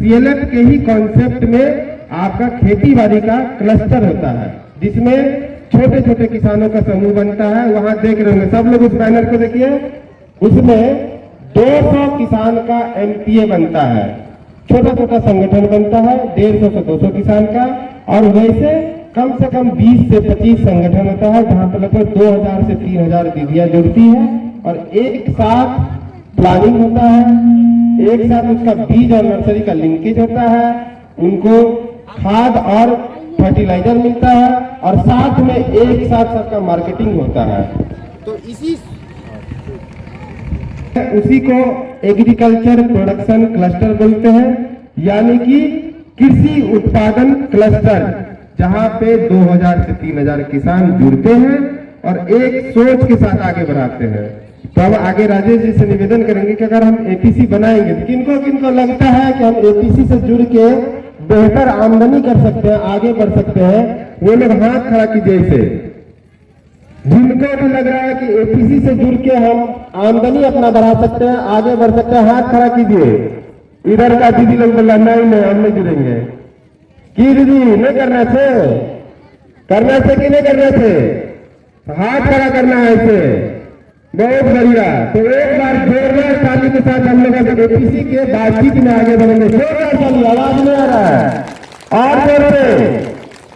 CLF के ही concept में आपका खेती बाड़ी का क्लस्टर होता है, जिसमें छोटे छोटे किसानों का समूह बनता है। वहां देख रहे होंगे सब लोग, उस बैनर को देखिए, उसमें 200 किसान का एमपीए बनता है, छोटा छोटा संगठन बनता है 150 से 200 किसान का। और वैसे कम से कम 20 से 25 संगठन होता है, जहां पर लगभग 2000 से 3000 दीदियां जुड़ती है और एक साथ प्लानिंग होता है, एक साथ उसका बीज और नर्सरी का लिंकेज होता है, उनको खाद और फर्टिलाइजर मिलता है और साथ में एक साथ सबका मार्केटिंग होता है। तो उसी को एग्रीकल्चर प्रोडक्शन क्लस्टर बोलते हैं, यानी कि कृषि उत्पादन क्लस्टर, जहां पे 2000 से 3000 किसान जुड़ते हैं और एक सोच के साथ आगे बढ़ाते हैं। तो अब आगे राजेश जी से निवेदन करेंगे कि अगर हम एपीसी बनाएंगे तो किनको किनको लगता है कि हम एपीसी से जुड़ के बेहतर आमदनी कर सकते हैं, आगे बढ़ सकते हैं, वो लोग हाथ खड़ा कीजिए। इसे जिनको भी लग रहा है कि एपीसी से जुड़ के हम आमदनी अपना बढ़ा सकते हैं, आगे बढ़ सकते हैं, हाथ खड़ा कीजिए। इधर का दीदी लोग बोला नहीं हम नहीं जुड़ेंगे। की दीदी नहीं करना थे कि नहीं करना थे? हाथ खड़ा करना है इसे, बहुत बढ़िया। तो एक बार जोरदार ताली के साथ हम लोग एपीसी के बातचीत में आगे बढ़ेंगे। जोरदार ताली, आवाज नहीं आ रहा है, और जोर से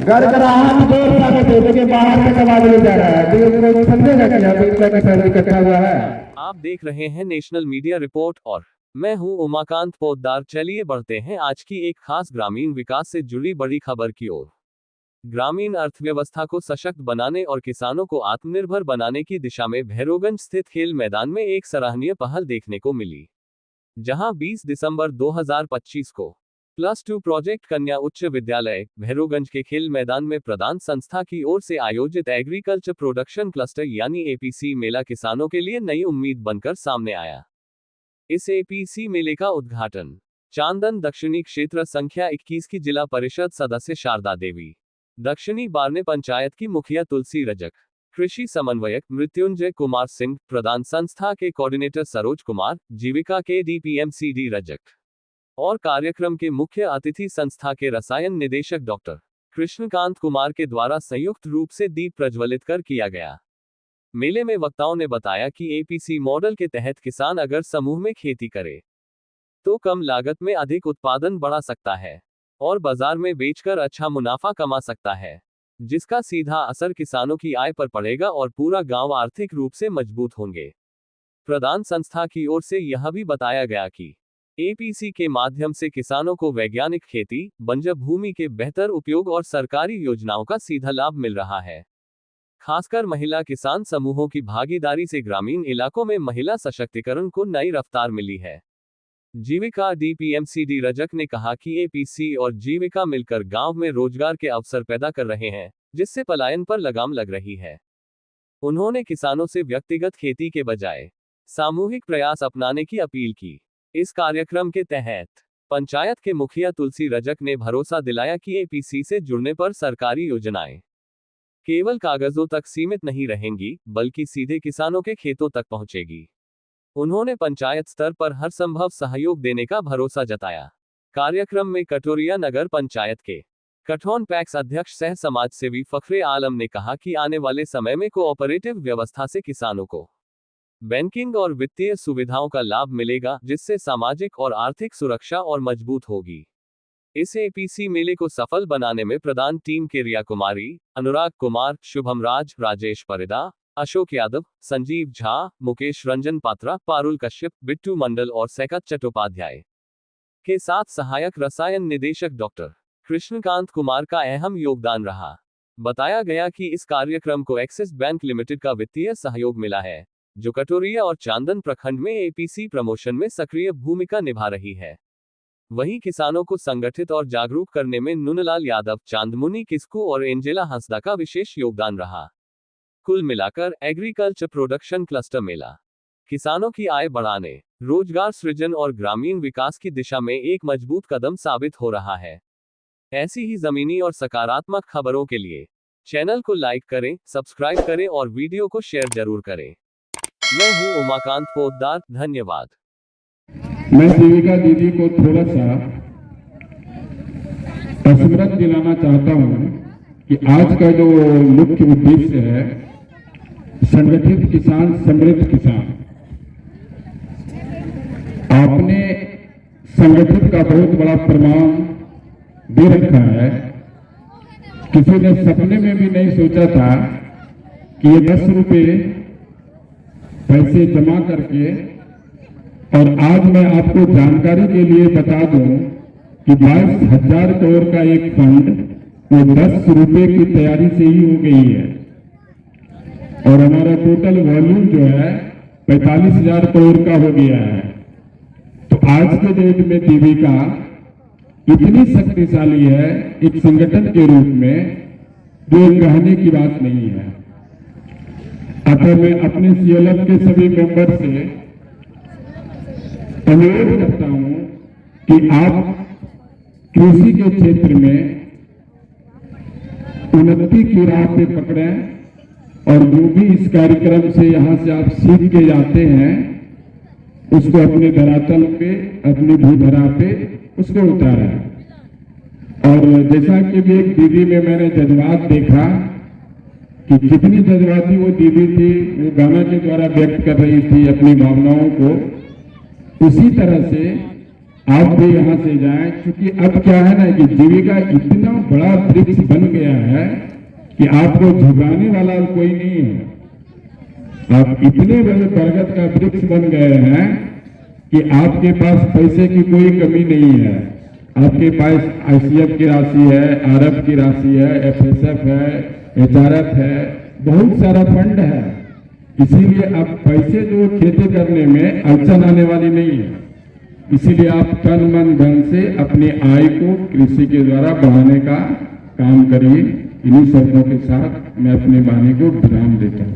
गड़गड़ाहट जोर से आगे थे, देखिए बाहर तक आवाज नहीं जा रहा है। समझेगा कि यहाँ पे इतना किसान इकट्ठा हुआ है। आप देख रहे हैं नेशनल मीडिया रिपोर्ट और मैं हूं उमाकांत पोद्दार। चलिए बढ़ते हैं आज की एक खास ग्रामीण विकास से जुड़ी बड़ी खबर की ओर। ग्रामीण अर्थव्यवस्था को सशक्त बनाने और किसानों को आत्मनिर्भर बनाने की दिशा में भैरोगंज स्थित खेल मैदान में एक सराहनीय पहल देखने को मिली, जहां 20 दिसंबर 2025 को +2 प्रोजेक्ट कन्या उच्च विद्यालय भैरोगंज के खेल मैदान में प्रदान संस्था की ओर से आयोजित एग्रीकल्चर प्रोडक्शन क्लस्टर यानी एपीसी मेला किसानों के लिए नई उम्मीद बनकर सामने आया। इस एपीसी मेले का उद्घाटन चांदन दक्षिणी क्षेत्र संख्या 21 की जिला परिषद सदस्य शारदा देवी, दक्षिणी बारने पंचायत की मुखिया तुलसी रजक, कृषि समन्वयक मृत्युंजय कुमार सिंह, प्रधान संस्था के कोऑर्डिनेटर सरोज कुमार, जीविका के डीपीएमसीडी रजक और कार्यक्रम के मुख्य अतिथि संस्था के रसायन निदेशक डॉक्टर कृष्णकांत कुमार के द्वारा संयुक्त रूप से दीप प्रज्वलित कर किया गया। मेले में वक्ताओं ने बताया कि एपीसी मॉडल के तहत किसान अगर समूह में खेती करे तो कम लागत में अधिक उत्पादन बढ़ा सकता है और बाजार में बेचकर अच्छा मुनाफा कमा सकता है, जिसका सीधा असर किसानों की आय पर पड़ेगा और पूरा गांव आर्थिक रूप से मजबूत होंगे। प्रधान संस्था की ओर से यह भी बताया गया कि एपीसी के माध्यम से किसानों को वैज्ञानिक खेती, बंजर भूमि के बेहतर उपयोग और सरकारी योजनाओं का सीधा लाभ मिल रहा है। खासकर महिला किसान समूहों की भागीदारी से ग्रामीण इलाकों में महिला सशक्तिकरण को नई रफ्तार मिली है। जीविका डीपीएमसीडी रजक ने कहा कि एपीसी और जीविका मिलकर गांव में रोजगार के अवसर पैदा कर रहे हैं, जिससे पलायन पर लगाम लग रही है। उन्होंने किसानों से व्यक्तिगत खेती के बजाय सामूहिक प्रयास अपनाने की अपील की। इस कार्यक्रम के तहत पंचायत के मुखिया तुलसी रजक ने भरोसा दिलाया कि एपीसी से जुड़ने पर सरकारी योजनाएं केवल कागजों तक सीमित नहीं रहेंगी, बल्कि सीधे किसानों के खेतों तक पहुंचेगी। उन्होंने पंचायत स्तर पर हर संभव सहयोग देने का भरोसा जताया। कार्यक्रम में कटोरिया नगर पंचायत के कठौन पैक्स अध्यक्ष सह समाज सेवी फखरे आलम ने कहा कि आने वाले समय में कोऑपरेटिव व्यवस्था से किसानों को बैंकिंग और वित्तीय सुविधाओं का लाभ मिलेगा, जिससे सामाजिक और आर्थिक सुरक्षा और मजबूत होगी। इस एपीसी मेले को सफल बनाने में प्रधान टीम के रिया कुमारी, अनुराग कुमार, शुभम राज, राजेश परिदा, अशोक यादव, संजीव झा, मुकेश रंजन पात्रा, पारुल कश्यप, बिट्टू मंडल और सैकत चट्टोपाध्याय के साथ सहायक रसायन निदेशक डॉक्टर कृष्णकांत कुमार का अहम योगदान रहा। बताया गया कि इस कार्यक्रम को एक्सिस बैंक लिमिटेड का वित्तीय सहयोग मिला है, जो कटोरिया और चांदन प्रखंड में एपीसी प्रमोशन में सक्रिय भूमिका निभा रही है। वहीं किसानों को संगठित और जागरूक करने में नुनलाल यादव, चांदमुनी किस्कू और एंजेला हंसदा का विशेष योगदान रहा। कुल मिलाकर एग्रीकल्चर प्रोडक्शन क्लस्टर मेला किसानों की आय बढ़ाने, रोजगार सृजन और ग्रामीण विकास की दिशा में एक मजबूत कदम साबित हो रहा है। ऐसी ही जमीनी और सकारात्मक खबरों के लिए चैनल को लाइक करें, सब्सक्राइब करें और वीडियो को शेयर जरूर करें। मैं हूं उमाकांत पोद्दार, धन्यवाद। मैं जीविका दीदी को थोड़ा सा स्मरण दिलाना चाहता हूं कि आज का जो मुख्य उद्देश्य है संगठित किसान समृद्ध किसान, आपने संगठित का बहुत बड़ा प्रमाण दे रखा है। किसी ने सपने में भी नहीं सोचा था कि ये 10 रुपये पैसे जमा करके, और आज मैं आपको जानकारी के लिए बता दूं कि 22,000 करोड़ का एक फंड वो 10 रुपये की तैयारी से ही हो गई है, और हमारा टोटल वॉल्यूम जो है 45,000 करोड़ का हो गया है। तो आज के डेट में जीविका इतनी शक्तिशाली है एक संगठन के रूप में, जो कहने की बात नहीं है। अतः मैं अपने सीएलएफ के सभी मेंबर से अनुरोध करता हूं कि आप कृषि के क्षेत्र में उन्नति की राह पे पकड़ें, और जो भी इस कार्यक्रम से यहां से आप सीख के जाते हैं उसको अपने धरातल पे, अपनी भूधरा पे उसको उतारें। और जैसा कि भी एक दीदी में मैंने जज्बात देखा कि कितनी जज्बाती वो दीदी थी, वो गाना के द्वारा व्यक्त कर रही थी अपनी भावनाओं को, उसी तरह से आप भी यहाँ से जाएं। क्योंकि अब क्या है ना कि जीविका इतना बड़ा वृक्ष बन गया है कि आपको झुकाने वाला कोई नहीं है। आप इतने बड़े बरगद का वृक्ष बन गए हैं कि आपके पास पैसे की कोई कमी नहीं है। आपके पास आईसीएफ की राशि है, आरएफ की राशि है, एफएसएफ है, एचआरएफ है, बहुत सारा फंड है। इसीलिए अब पैसे जो खेती करने में अड़चन आने वाली नहीं है। इसीलिए आप तन मन धन से अपनी आय को कृषि के द्वारा बढ़ाने का काम करिए। इन्हीं शर्तों के साथ मैं अपनी वाणी को विराम देता हूँ।